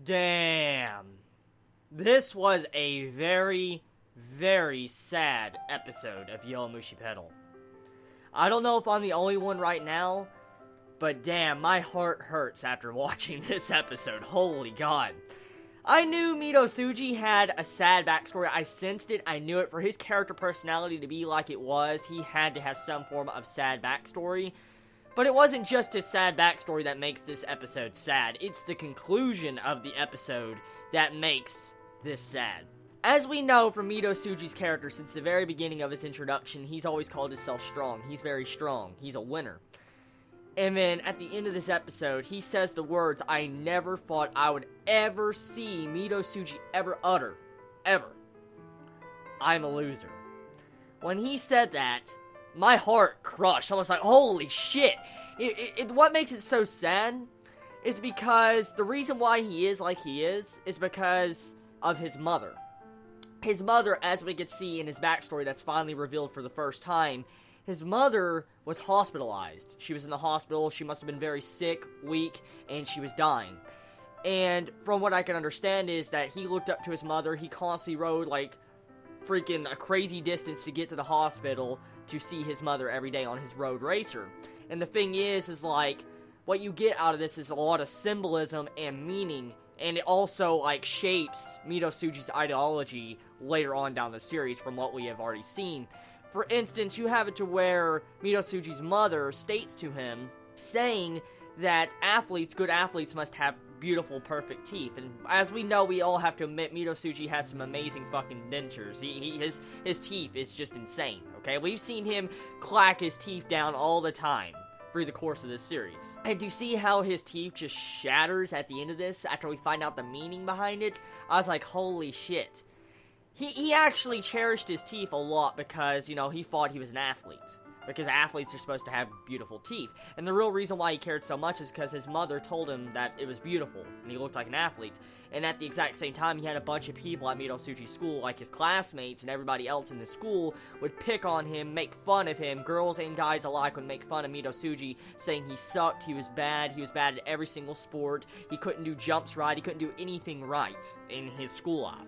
Damn. This was a very, very sad episode of Yowamushi Pedal. I don't know if I'm the only one right now, but damn, my heart hurts after watching this episode. Holy God. I knew Midousuji had a sad backstory. I sensed it. I knew it. For his character personality to be like it was, he had to have some form of sad backstory. But it wasn't just his sad backstory that makes this episode sad. It's the conclusion of the episode that makes this sad. As we know from Midousuji's character since the very beginning of his introduction, he's always called himself strong. He's very strong. He's a winner. And then at the end of this episode, he says the words I never thought I would ever see Midousuji ever utter. Ever. I'm a loser. When he said that, my heart crushed. I was like, holy shit. What makes it so sad is because the reason why he is like he is because of his mother. His mother, as we could see in his backstory that's finally revealed for the first time, his mother was hospitalized. She was in the hospital, she must have been very sick, weak, and she was dying. And from what I can understand is that he looked up to his mother, he constantly rode like freaking a crazy distance to get to the hospital to see his mother every day on his road racer. And the thing is like, what you get out of this is a lot of symbolism and meaning, and it also like shapes Midousuji's ideology later on down the series from what we have already seen. For instance, you have it to where Midousuji's mother states to him, saying that good athletes must have beautiful, perfect teeth. And as we know, we all have to admit, Midousuji has some amazing fucking dentures. His teeth is just insane, okay? We've seen him clack his teeth down all the time through the course of this series. And to see how his teeth just shatters at the end of this, after we find out the meaning behind it, I was like, holy shit. He actually cherished his teeth a lot because, you know, he thought he was an athlete. Because athletes are supposed to have beautiful teeth. And the real reason why he cared so much is because his mother told him that it was beautiful, and he looked like an athlete. And at the exact same time, he had a bunch of people at Midousuji's school, like his classmates and everybody else in the school, would pick on him, make fun of him. Girls and guys alike would make fun of Midousuji, saying he sucked, he was bad at every single sport, he couldn't do jumps right, he couldn't do anything right in his school life.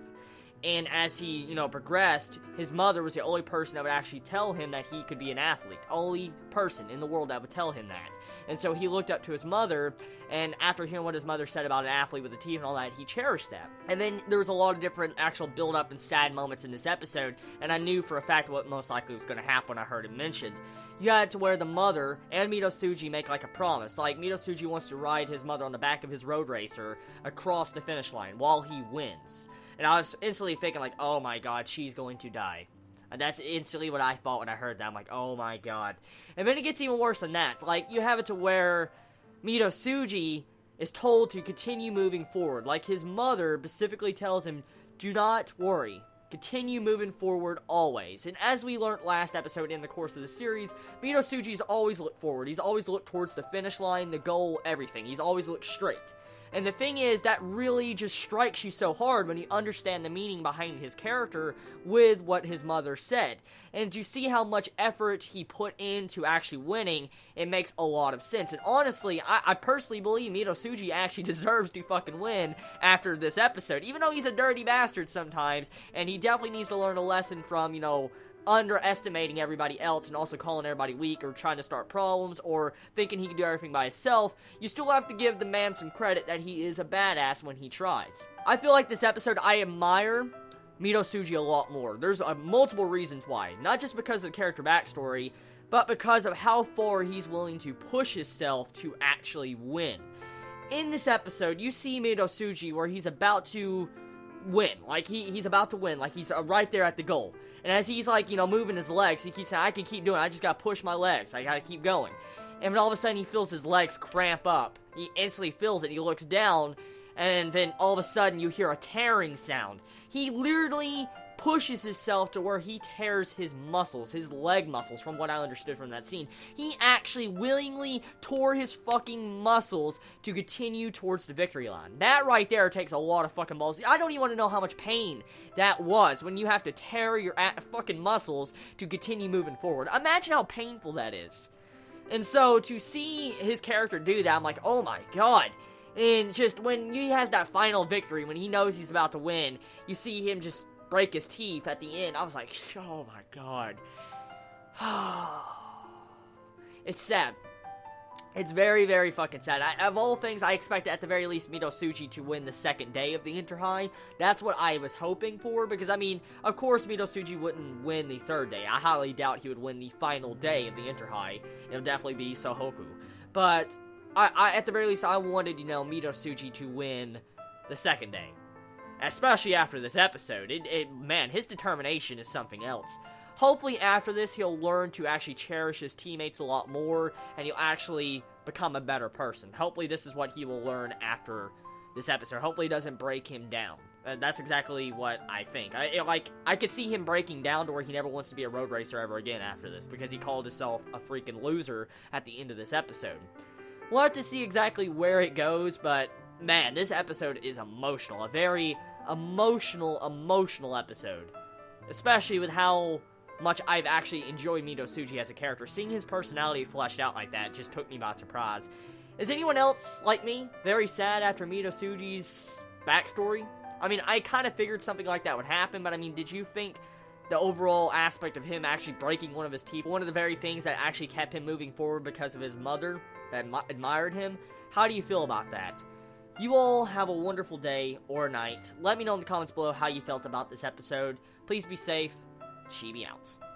And as he, you know, progressed, his mother was the only person that would actually tell him that he could be an athlete. Only person in the world that would tell him that. And so he looked up to his mother, and after hearing what his mother said about an athlete with the teeth and all that, he cherished that. And then there was a lot of different actual build-up and sad moments in this episode, and I knew for a fact what most likely was going to happen when I heard it mentioned. You had it to where the mother and Midousuji make like a promise. Like, Midousuji wants to ride his mother on the back of his road racer across the finish line while he wins. And I was instantly thinking, like, oh my god, she's going to die. And that's instantly what I thought when I heard that. I'm like, oh my god. And then it gets even worse than that. Like, you have it to where Midousuji is told to continue moving forward. Like, his mother specifically tells him, do not worry. Continue moving forward always. And as we learned last episode in the course of the series, Midousuji's always looked forward. He's always looked towards the finish line, the goal, everything. He's always looked straight. And the thing is, that really just strikes you so hard when you understand the meaning behind his character with what his mother said. And you see how much effort he put into actually winning, it makes a lot of sense. And honestly, I personally believe Midousuji actually deserves to fucking win after this episode. Even though he's a dirty bastard sometimes, and he definitely needs to learn a lesson from, you know, underestimating everybody else and also calling everybody weak or trying to start problems or thinking he can do everything by himself, you still have to give the man some credit that he is a badass when he tries. I feel like this episode, I admire Midousuji a lot more. There's multiple reasons why. Not just because of the character backstory, but because of how far he's willing to push himself to actually win. In this episode, you see Midousuji where he's about to win. Like, he's about to win. Like, he's right there at the goal. And as he's, like, you know, moving his legs, he keeps saying, I can keep doing it. I just gotta push my legs. I gotta keep going. And then all of a sudden, he feels his legs cramp up. He instantly feels it. He looks down, and then all of a sudden, you hear a tearing sound. He literally pushes himself to where he tears his muscles, his leg muscles, from what I understood from that scene. He actually willingly tore his fucking muscles to continue towards the victory line. That right there takes a lot of fucking balls. I don't even want to know how much pain that was when you have to tear your fucking muscles to continue moving forward. Imagine how painful that is. And so, to see his character do that, I'm like, oh my god. And just when he has that final victory, when he knows he's about to win, you see him just break his teeth at the end. I was like, oh my god. It's sad. It's very, very fucking sad. Of all things, I expected at the very least Midousuji to win the second day of the Inter-High. That's what I was hoping for, because, I mean, of course Midousuji wouldn't win the third day. I highly doubt he would win the final day of the Inter-High. It'll definitely be Sohoku. But, I at the very least, I wanted, Midousuji to win the second day. Especially after this episode. Man, his determination is something else. Hopefully after this, he'll learn to actually cherish his teammates a lot more, and he'll actually become a better person. Hopefully this is what he will learn after this episode. Hopefully it doesn't break him down. That's exactly what I think. I could see him breaking down to where he never wants to be a road racer ever again after this, because he called himself a freaking loser at the end of this episode. We'll have to see exactly where it goes, but man, this episode is emotional. A very emotional episode. Especially with how much I've actually enjoyed Midousuji as a character. Seeing his personality fleshed out like that just took me by surprise. Is anyone else, like me, very sad after Midousuji's backstory? I mean, I kind of figured something like that would happen, but I mean, did you think the overall aspect of him actually breaking one of his teeth, one of the very things that actually kept him moving forward because of his mother that admired him? How do you feel about that? You all have a wonderful day or night. Let me know in the comments below how you felt about this episode. Please be safe. Chibi out.